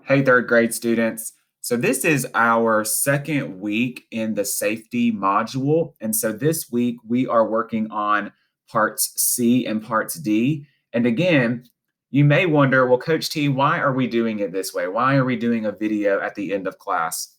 Hey, third grade students. So, this is our second week in the safety module. And so, this week we are working on parts C and parts D. And again, you may wonder, well, Coach T, why are we doing it this way? Why are we doing a video at the end of class?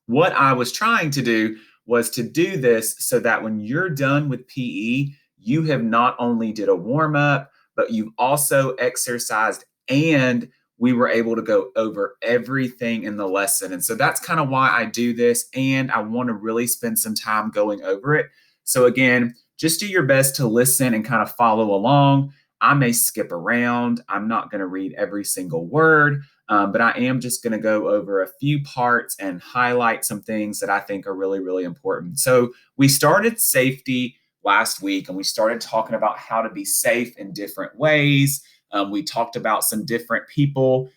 What I was trying to do was to do this so that when you're done with PE, you have not only did a warm up, but you've also exercised and we were able to go over everything in the lesson. And so that's kind of why I do this. And I want to really spend some time going over it. So, again, just do your best to listen and kind of follow along. I may skip around. I'm not going to read every single word. But I am just going to go over a few parts and highlight some things that I think are really, really important. So, we started safety last week and we started talking about how to be safe in different ways. We talked about some different people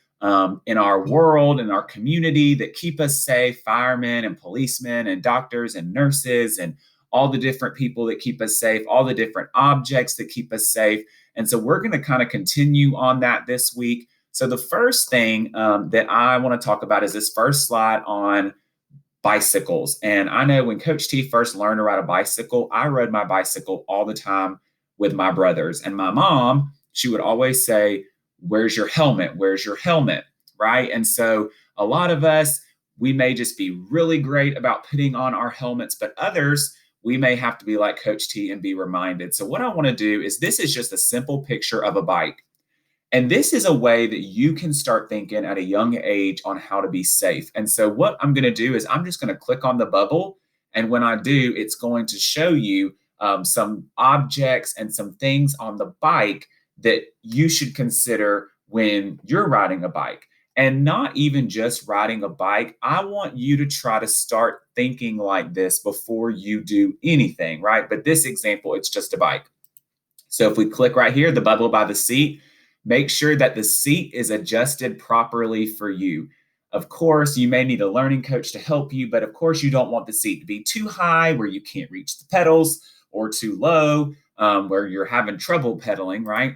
in our world, in our community that keep us safe, firemen and policemen and doctors and nurses and all the different people that keep us safe, all the different objects that keep us safe. And so we're going to kind of continue on that this week. So the first thing that I want to talk about is this first slide on bicycles. And I know when Coach T first learned to ride a bicycle, I rode my bicycle all the time with my brothers. And my mom, she would always say, "Where's your helmet? Where's your helmet?" Right? And so a lot of us, we may just be really great about putting on our helmets, but others, we may have to be like Coach T and be reminded. So what I want to do is this is just a simple picture of a bike. And this is a way that you can start thinking at a young age on how to be safe. And so, what I'm going to do is I'm just going to click on the bubble. And when I do, it's going to show you some objects and some things on the bike that you should consider when you're riding a bike. And not even just riding a bike. I want you to try to start thinking like this before you do anything, right? But this example, it's just a bike. So if we click right here, the bubble by the seat, make sure that the seat is adjusted properly for you. Of course, you may need a learning coach to help you, but of course, you don't want the seat to be too high where you can't reach the pedals or too low where you're having trouble pedaling, right?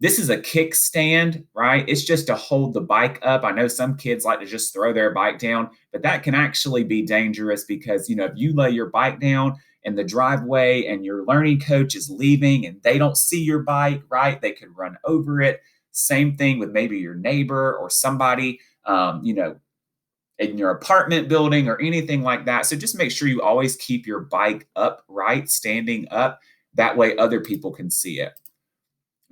This is a kickstand, right? It's just to hold the bike up. I know some kids like to just throw their bike down, but that can actually be dangerous because, if you lay your bike down in the driveway and your learning coach is leaving and they don't see your bike, right? They could run over it. Same thing with maybe your neighbor or somebody, in your apartment building or anything like that. So just make sure you always keep your bike upright, standing up. That way other people can see it.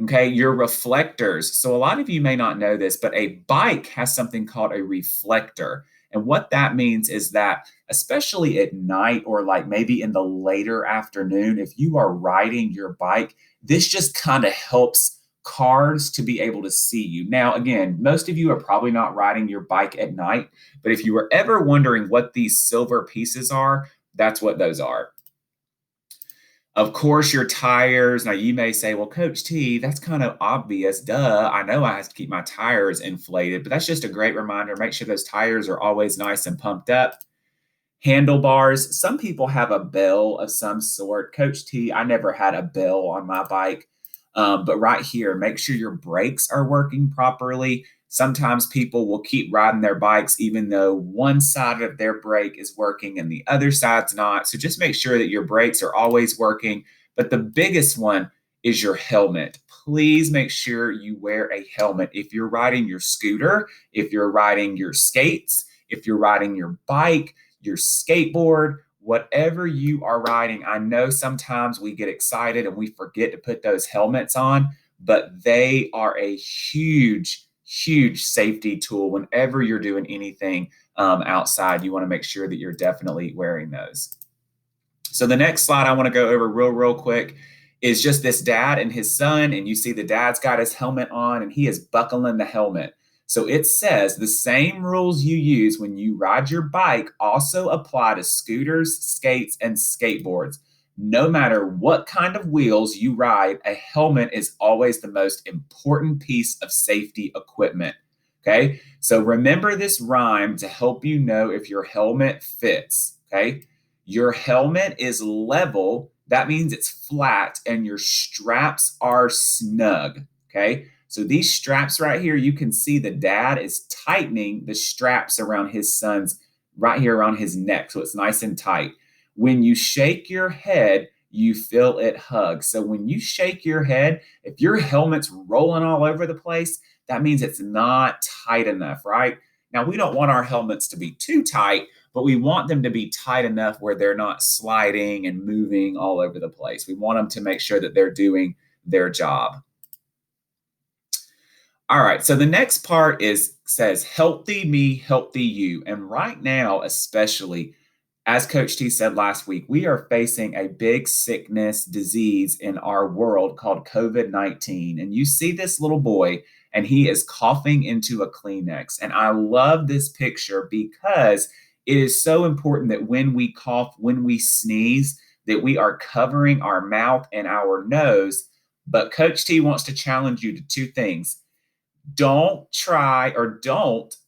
Okay, your reflectors. So a lot of you may not know this, but a bike has something called a reflector. And what that means is that, especially at night or like maybe in the later afternoon, if you are riding your bike, this just kind of helps cars to be able to see you. Now, again, most of you are probably not riding your bike at night, but if you were ever wondering what these silver pieces are, that's what those are. Of course, your tires. Now, you may say, well, Coach T, that's kind of obvious. Duh. I know I have to keep my tires inflated, but that's just a great reminder. Make sure those tires are always nice and pumped up. Handlebars. Some people have a bell of some sort. Coach T, I never had a bell on my bike. But right here, make sure your brakes are working properly. Sometimes people will keep riding their bikes even though one side of their brake is working and the other side's not. So just make sure that your brakes are always working. But the biggest one is your helmet. Please make sure you wear a helmet. If you're riding your scooter, if you're riding your skates, if you're riding your bike, your skateboard, whatever you are riding. I know sometimes we get excited and we forget to put those helmets on, but they are a huge, huge safety tool whenever you're doing anything outside. You want to make sure that you're definitely wearing those. So the next slide I want to go over real quick is just this dad and his son, and you see the dad's got his helmet on and he is buckling the helmet. So it says the same rules you use when you ride your bike also apply to scooters, skates, and skateboards. No matter what kind of wheels you ride, a helmet is always the most important piece of safety equipment. Okay, so remember this rhyme to help you know if your helmet fits. Okay, your helmet is level. That means it's flat and your straps are snug. Okay, So these straps right here, you can see the dad is tightening the straps around his son's right here around his neck. So it's nice and tight. When you shake your head, you feel it hug. So when you shake your head, if your helmet's rolling all over the place, that means it's not tight enough, right? Now, we don't want our helmets to be too tight, but we want them to be tight enough where they're not sliding and moving all over the place. We want them to make sure that they're doing their job. All right, so the next part is says healthy me, healthy you. And right now, especially, as Coach T said last week, we are facing a big sickness disease in our world called COVID 19. And you see this little boy, and he is coughing into a Kleenex. And I love this picture because it is so important that when we cough, when we sneeze, that we are covering our mouth and our nose. But Coach T wants to challenge you to two things. Don't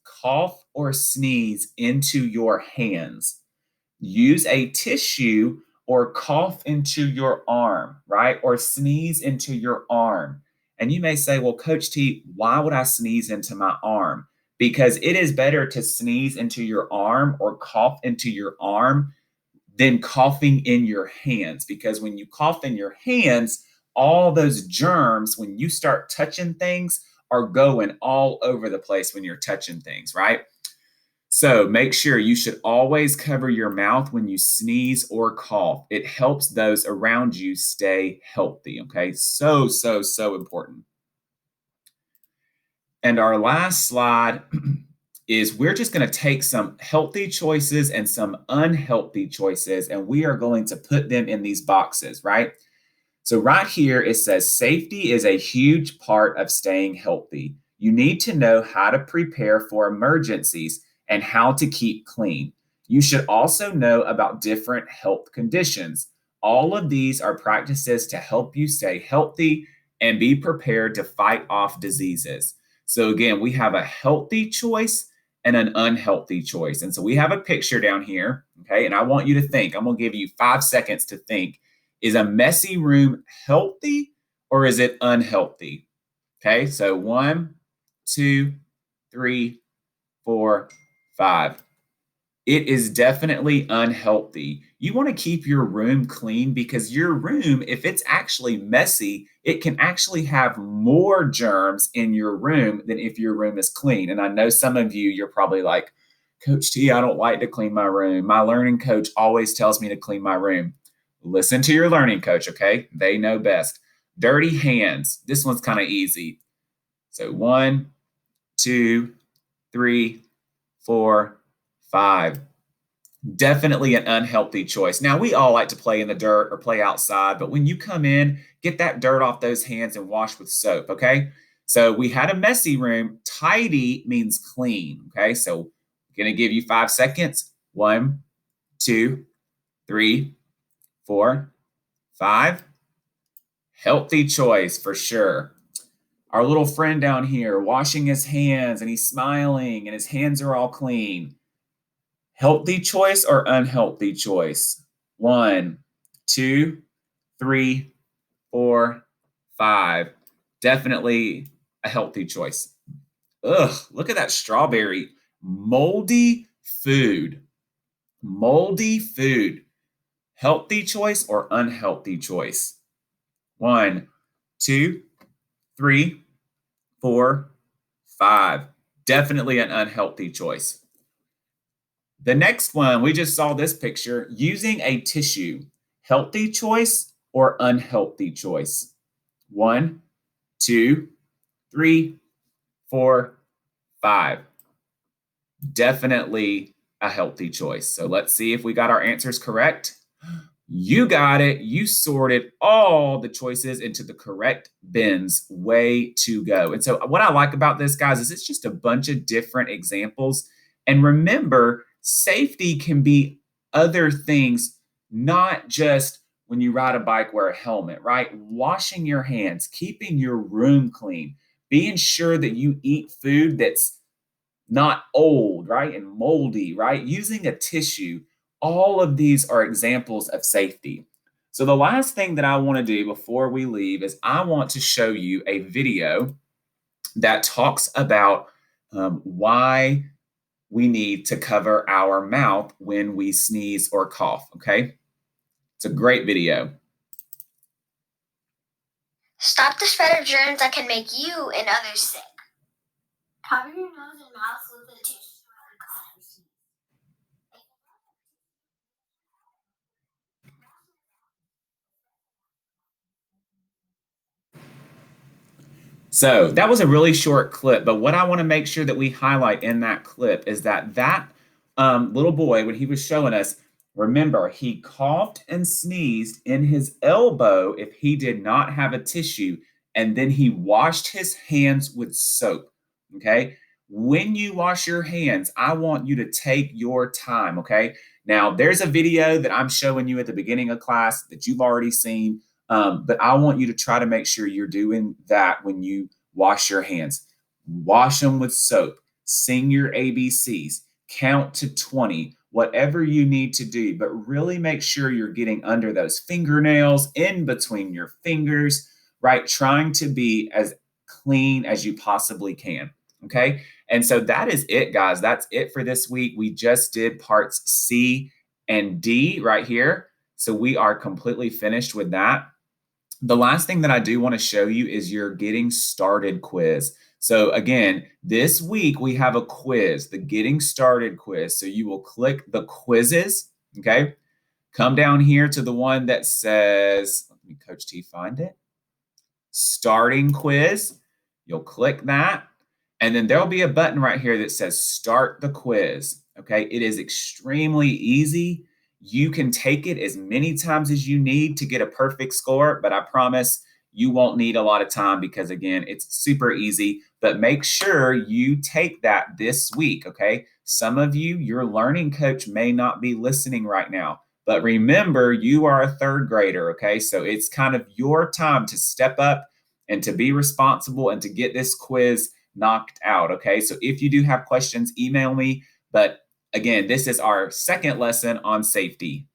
cough or sneeze into your hands. Use a tissue or cough into your arm, right? Or sneeze into your arm. And you may say, well, Coach T, why would I sneeze into my arm? Because it is better to sneeze into your arm or cough into your arm than coughing in your hands. Because when you cough in your hands, all those germs, when you start touching things, are going all over the place when you're touching things, right? So make sure you should always cover your mouth when you sneeze or cough. It helps those around you stay healthy. Okay. So important. And our last slide is we're just going to take some healthy choices and some unhealthy choices, and we are going to put them in these boxes, right? So right here, it says safety is a huge part of staying healthy. You need to know how to prepare for emergencies and how to keep clean. You should also know about different health conditions. All of these are practices to help you stay healthy and be prepared to fight off diseases. So again, we have a healthy choice and an unhealthy choice. And so we have a picture down here, okay? And I want you to think. I'm going to give you 5 seconds to think. Is a messy room healthy or is it unhealthy? Okay, so 1, 2, 3, 4, 5. It is definitely unhealthy. You want to keep your room clean because your room, if it's actually messy, it can actually have more germs in your room than if your room is clean. And I know some of you, you're probably like, Coach T, I don't like to clean my room. My learning coach always tells me to clean my room. Listen to your learning coach, okay? They know best. Dirty hands. This one's kind of easy. So 1, 2, 3, 4, 5. Definitely an unhealthy choice. Now, we all like to play in the dirt or play outside, but when you come in, get that dirt off those hands and wash with soap, okay? So we had a messy room. Tidy means clean, okay? So I'm going to give you 5 seconds. 1, 2, 3, 4, 5. Healthy choice for sure. Our little friend down here washing his hands and he's smiling and his hands are all clean. Healthy choice or unhealthy choice? 1, 2, 3, 4, 5. Definitely a healthy choice. Ugh, look at that strawberry. Moldy food. Moldy food. Healthy choice or unhealthy choice? 1, 2, 3, 4, 5. Definitely an unhealthy choice. The next one, we just saw this picture, using a tissue. Healthy choice or unhealthy choice? 1, 2, 3, 4, 5. Definitely a healthy choice. So let's see if we got our answers correct. You got it. You sorted all the choices into the correct bins. Way to go. And so, what I like about this, guys, is it's just a bunch of different examples. And remember, safety can be other things, not just when you ride a bike, wear a helmet, right? Washing your hands, keeping your room clean, being sure that you eat food that's not old, right? And moldy, right? Using a tissue. All of these are examples of safety. So the last thing that I want to do before we leave is I want to show you a video that talks about why we need to cover our mouth when we sneeze or cough, okay? It's a great video. Stop the spread of germs that can make you and others sick. Cover your nose and mouth with a tissue or cotton sheet. So that was a really short clip, but what I want to make sure that we highlight in that clip is that little boy, when he was showing us, remember, he coughed and sneezed in his elbow if he did not have a tissue, and then he washed his hands with soap, okay? When you wash your hands, I want you to take your time, okay? Now, there's a video that I'm showing you at the beginning of class that you've already seen. But I want you to try to make sure you're doing that when you wash your hands. Wash them with soap. Sing your ABCs. Count to 20. Whatever you need to do, but really make sure you're getting under those fingernails, in between your fingers, right? Trying to be as clean as you possibly can. Okay. And so that is it, guys. That's it for this week. We just did parts C and D right here. So we are completely finished with that. The last thing that I do want to show you is your getting started quiz. So again, this week we have a quiz, the getting started quiz. So you will click the quizzes, okay? Come down here to the one that says, let me Coach T find it, starting quiz. You'll click that. And then there'll be a button right here that says start the quiz, okay? It is extremely easy. You can take it as many times as you need to get a perfect score, but I promise you won't need a lot of time because, again, it's super easy. But make sure you take that this week, okay? Some of you, your learning coach may not be listening right now, but remember, you are a third grader, okay? So it's kind of your time to step up and to be responsible and to get this quiz knocked out, okay? So if you do have questions, email me. But again, this is our second lesson on safety.